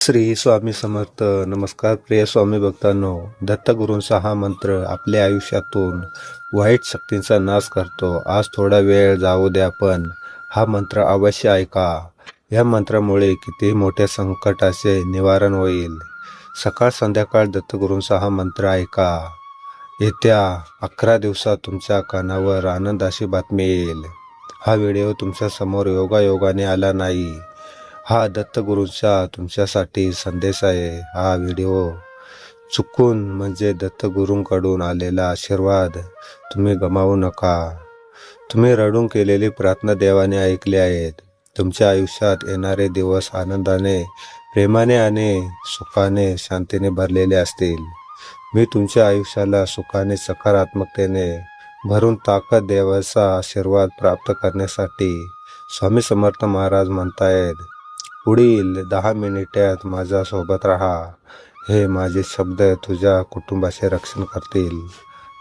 श्री स्वामी समर्थ. नमस्कार प्रिय स्वामी भक्तांनो. दत्तगुरूंचा हा मंत्र आपल्या आयुष्यातून वाईट शक्तींचा नाश करतो. आज थोडा वेळ जाऊ द्या, पण हा मंत्र अवश्य ऐका. या मंत्रामुळे किती मोठ्या संकटाचे निवारण होईल. सकाळ संध्याकाळ दत्तगुरूंचा हा मंत्र ऐका. येत्या 11 दिवसात तुमच्या कानावर आनंदाची बातमी येईल. हा व्हिडिओ तुमच्या समोर योगायोगाने आला नाही. हा दत्तगुरूंचा तुमच्यासाठी संदेश आहे. हा व्हिडिओ चुकून म्हणजे दत्तगुरूंकडून आलेला आशीर्वाद तुम्ही गमावू नका. तुम्ही रडून केलेली प्रार्थना देवाने ऐकली आहेत. तुमच्या आयुष्यात येणारे दिवस आनंदाने, प्रेमाने आणि सुखाने, शांतीने भरलेले असतील. मी तुमच्या आयुष्याला सुखाने, सकारात्मकतेने भरून ताकद देवाचा आशीर्वाद प्राप्त करण्यासाठी स्वामी समर्थ महाराज म्हणतायत, पुढील 10 मिनिटात माझ्या सोबत राहा. हे माझे शब्द तुझ्या कुटुंबाचे रक्षण करतील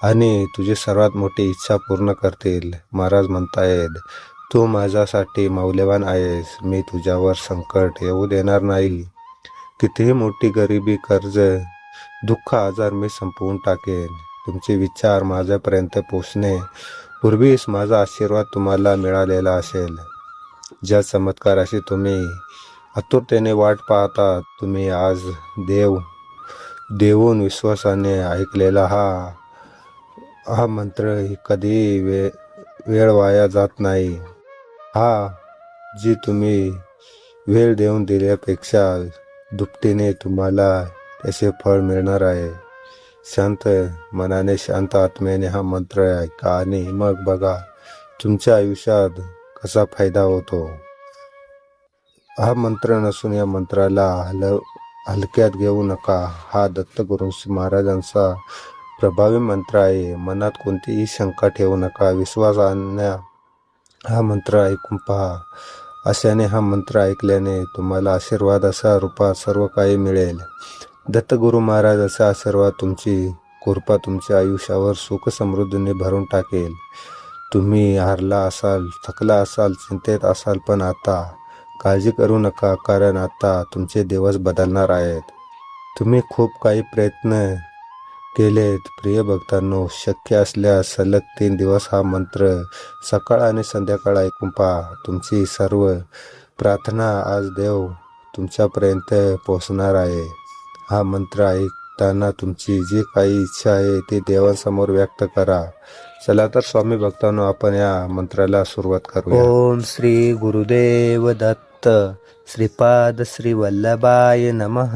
आणि तुझी सर्वात मोठी इच्छा पूर्ण करतील. महाराज म्हणतायत, तू माझ्यासाठी मौल्यवान आहेस. मी तुझ्यावर संकट येऊ देणार नाही. कितीही मोठी गरिबी, कर्ज, दुःख, आजार मी संपवून टाकेन. तुमचे विचार माझ्यापर्यंत पोचणे पूर्वीच माझा आशीर्वाद तुम्हाला मिळालेला असेल. ज्या चमत्काराची तुम्ही आतुरतेने वाट पाहता, तुम्ही आज देऊन विश्वासाने ऐकलेला हा मंत्र कधी वेळ वाया जात नाही. जी तुम्ही वेळ देऊन दिल्यापेक्षा दुपटीने तुम्हाला त्याचे फळ मिळणार आहे. शांत मनाने, शांत आत्म्याने हा मंत्र ऐका आणि मग बघा तुमच्या आयुष्यात कसा फायदा होतो. हा मंत्र नसून या मंत्राला हलक्यात घेऊ नका. हा दत्तगुरू महाराजांचा प्रभावी मंत्र आहे. मनात कोणतीही शंका ठेवू नका. विश्वास आणण्या हा मंत्र ऐकून पहा. अशाने हा मंत्र ऐकल्याने तुम्हाला आशीर्वादाच्या रूपात सर्व काही मिळेल. दत्तगुरू महाराजाचा आशीर्वाद, तुमची कृपा तुमच्या आयुष्यावर सुख समृद्धीने भरून टाकेल. तुम्ही हारला असाल, थकला असाल, चिंतेत असाल, पण आता काळजी करू नका, कारण आता तुमचे दिवस बदलणार आहेत. तुम्ही खूप काही प्रयत्न केलेत प्रिय भक्तांनो. शक्य असल्यास सलग 3 दिवस हा मंत्र सकाळ आणि संध्याकाळ ऐकून पहा. तुमची सर्व प्रार्थना आज देव तुमच्यापर्यंत पोहोचणार आहे. हा मंत्र ऐकताना तुमची जी काही इच्छा आहे ती देवासमोर व्यक्त करा. चला तर स्वामी भक्तांनो, आपण या मंत्राला सुरुवात करूया. ओम श्री गुरुदेव दत्त श्रीपाद श्री वल्लभाय नमः.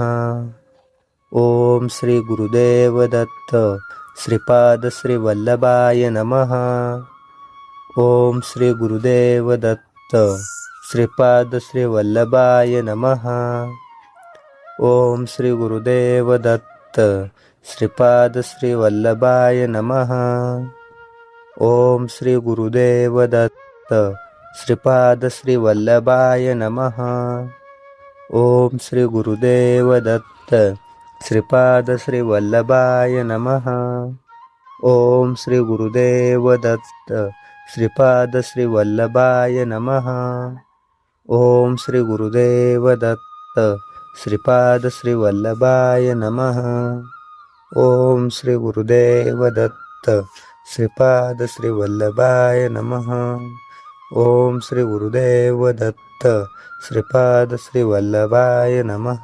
ओम श्री गुरुदेव दत्त श्रीपाद श्री वल्लभाय नमः. ओम श्री गुरुदेव दत्त श्रीपाद श्री वल्लभाय नमः. ओम श्री गुरुदेव दत्त श्रीपाद श्री वल्लभाय नमः. ओम श्री गुरुदेव दत्त श्रीपाद श्री वल्लभाय नमः. ओम श्री गुरुदेव दत्त श्रीपाद श्री वल्लभाय नमः. ओम श्री गुरुदेव दत्त श्रीपाद श्री वल्लभाय नमः. ओम श्री गुरुदेव दत्त श्रीपाद श्री वल्लभाय नमः. ओम श्री गुरुदेव दत्त श्रीपाद श्री वल्लभाय नमः. ओम श्री गुरुदेव दत्त श्रीपाद श्री वल्लभाय नमः.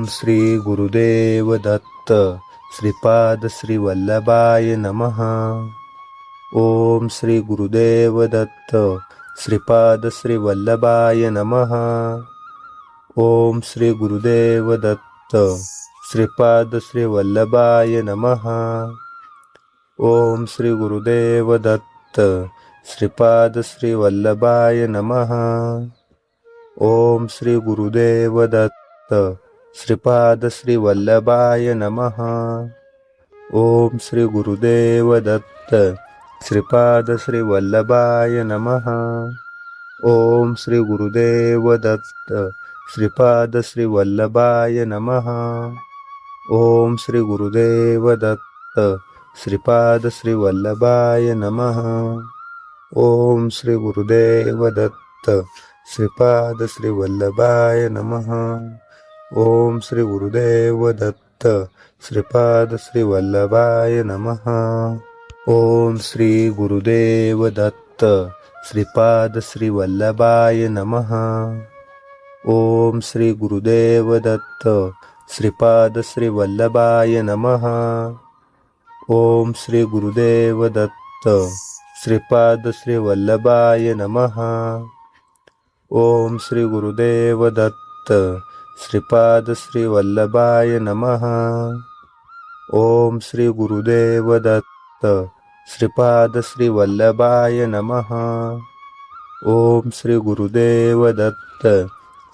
ओम श्री गुरुदेव दत्त श्रीपाद श्री वल्लभाय नमः. ओम श्री गुरुदेव दत्त श्रीपाद श्री वल्लभाय नमः. ओम श्री गुरुदेव दत्त श्रीपाद श्री वल्लभाय नमः. ओम श्री गुरुदेव दत्त श्रीपाद श्री वल्लभाय नमः. ओम श्री गुरुदेव दत्त श्रीपाद श्री वल्लभाय नमः. ओम श्री गुरुदेव दत्त श्रीपाद श्री वल्लभाय नमः. ओम श्री गुरुदेव दत्त श्रीपाद श्री वल्लभाय नमः. ओम श्री गुरुदेव दत्त श्रीपाद श्री वल्लभाय नमः. ओम श्री गुरुदेव दत्त श्रीपाद श्री वल्लभाय नमः. ओम श्री गुरुदेव दत्त श्रीपाद श्री वल्लभाय नमः. ओम श्री गुरुदेव दत्त श्रीपाद श्री वल्लभाय नमः. ओम श्री गुरुदेव दत्त श्रीपाद श्री वल्लभाय नमः. ओम श्री गुरुदेव दत्त श्रीपाद श्री वल्लभाय नमः. ओम श्री गुरुदेव दत्त श्रीपाद श्री वल्लभाय नमः. ओम श्री गुरुदेव दत्त श्रीपाद श्री वल्लभाय नमः. ओम श्री गुरुदेव दत्त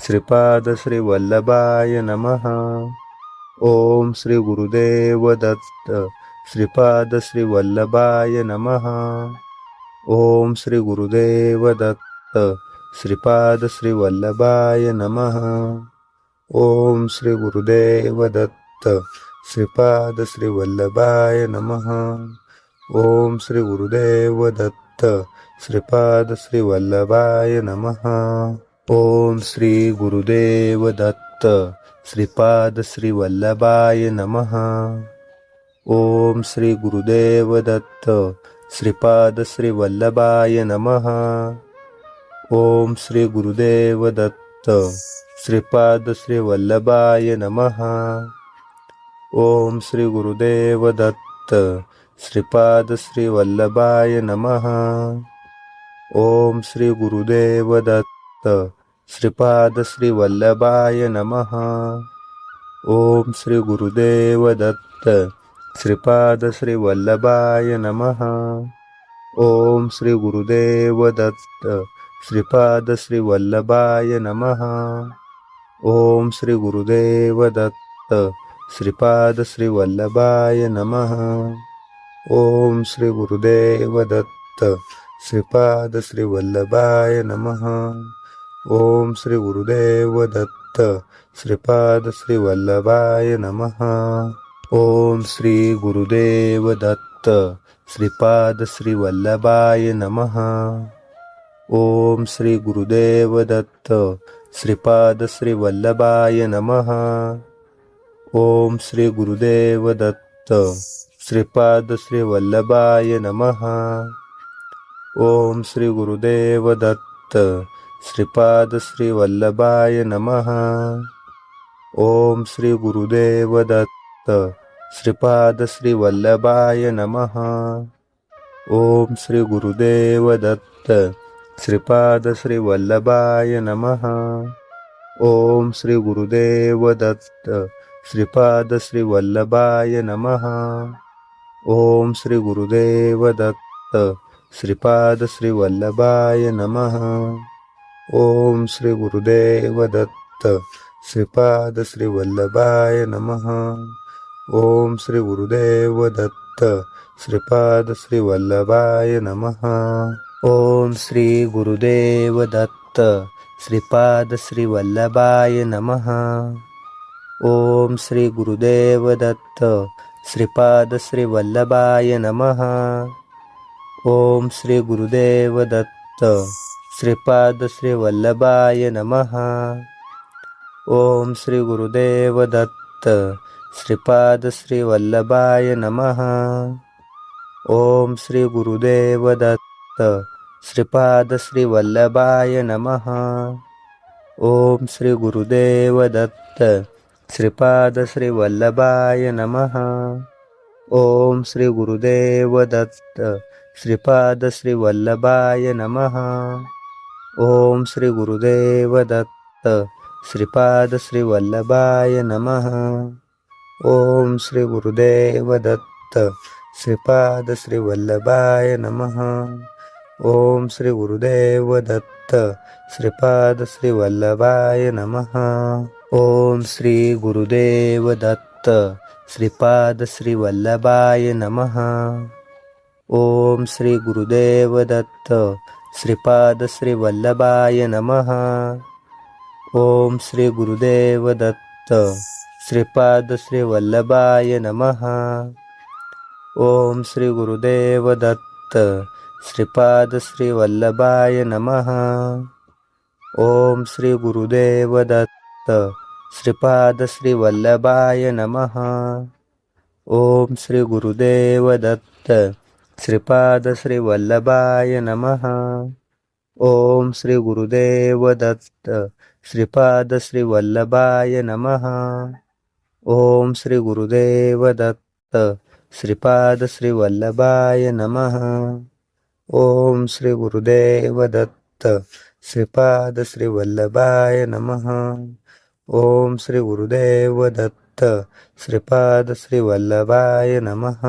श्रीपाद श्री वल्लभाय नमः. ओम श्री गुरुदेव दत्त श्रीपाद श्री वल्लभाय नमः. ओम श्री गुरुदेव दत्त श्रीपाद श्री वल्लभाय नमः. ओम श्री गुरुदेव दत्त श्रीपाद श्री वल्लभाय नमः. ओम श्री गुरुदेव दत्त श्रीपाद श्री वल्लभाय नमः. ओम श्री गुरुदेव दत्त श्रीपाद श्री वल्लभाय नमः. ओम श्री गुरुदेव दत्त श्रीपाद श्री वल्लभाय नमः. ओम श्री गुरुदेव दत्त श्रीपाद श्री वल्लभाय नमः. ओम श्री गुरुदेव दत्त श्रीपाद श्री वल्लभाय नमः. ओम श्री गुरुदेव दत्त श्रीपाद श्री वल्लभाय नमः. ओम श्री गुरुदेव दत्त श्रीपाद श्री वल्लभाय नमः. ओम श्री गुरुदेव दत्त श्रीपाद श्री वल्लभाय नमः. ओम श्री गुरुदेव दत्त श्रीपाद श्री वल्लभाय नमः. ओम श्री गुरुदेव दत्त श्रीपाद श्री वल्लभाय नमः. ओम श्री गुरुदेव दत्त श्रीपाद श्री वल्लभाय नमः. ओम श्री गुरुदेव दत्त श्रीपाद श्री वल्लभाय नमः. ओम श्री गुरुदेव दत्त श्रीपाद श्री वल्लभाय नमः. ओम श्री गुरुदेव दत्त श्रीपाद श्री वल्लभाय नमः. ओम श्री गुरुदेव दत्त श्रीपाद श्री वल्लभाय नमः. ओम श्री गुरुदेव दत्त श्रीपाद श्री वल्लभाय नमः. ओम श्री गुरुदेव दत्त श्रीपाद श्री वल्लभाय नमः. ओम श्री गुरुदेव दत्त श्रीपाद श्री वल्लभाय नमः. ओम श्री गुरुदेव दत्त श्रीपाद श्री वल्लभाय नमः. ओम श्री गुरुदेव दत्त श्रीपाद श्री वल्लभाय नमः. ओम श्री गुरुदेव दत्त श्रीपाद श्री वल्लभाय नमः. ओम श्री गुरुदेव दत्त श्रीपाद श्री वल्लभाय नमः. ओम श्री गुरुदेव दत्त श्रीपाद श्री वल्लभाय नमः. ओम श्री गुरुदेव दत्त श्रीपाद श्री वल्लभाय नमः. ओम श्री गुरुदेव दत्त श्रीपाद श्री वल्लभाय नमः. ओम श्री गुरुदेव दत्त श्रीपाद श्री वल्लभाय नमः. ओम श्री गुरुदेव दत्त श्रीपाद श्री वल्लभाय नमः. ओम श्री गुरुदेव दत्त श्रीपाद श्री वल्लभाय नमः. ओम श्री गुरुदेव दत्त श्रीपाद श्री वल्लभाय नमः. ओम श्री गुरुदेव दत्त श्रीपाद श्री वल्लभाय नमः. ओम श्री गुरुदेव दत्त श्रीपाद श्री वल्लभाय नमः. ओम श्री गुरुदेव दत्त श्रीपाद श्री वल्लभाय नमः. ओम श्री गुरुदेव दत्त श्रीपाद श्री वल्लभाय नमः. ओम श्री गुरुदेव दत्त श्रीपाद श्री वल्लभाय नमः. ओम श्री गुरुदेव दत्त श्रीपाद श्री वल्लभाय नमः. ओम श्री गुरुदेव दत्त श्रीपाद श्री वल्लभाय नमः. ओम श्री गुरुदेव दत्त. श्रीपाद श्री वल्लभाय नमः. ओम श्री गुरुदेव दत्त. श्रीपाद श्री वल्लभाय नमः. ओम श्री गुरुदेव दत्त. श्रीपाद श्री वल्लभाय नमः. ओम श्री गुरुदेव दत्त. श्रीपाद श्री वल्लभाय नमः. ओम श्री गुरुदेव दत्त. श्रीपाद श्री वल्लभाय नमः.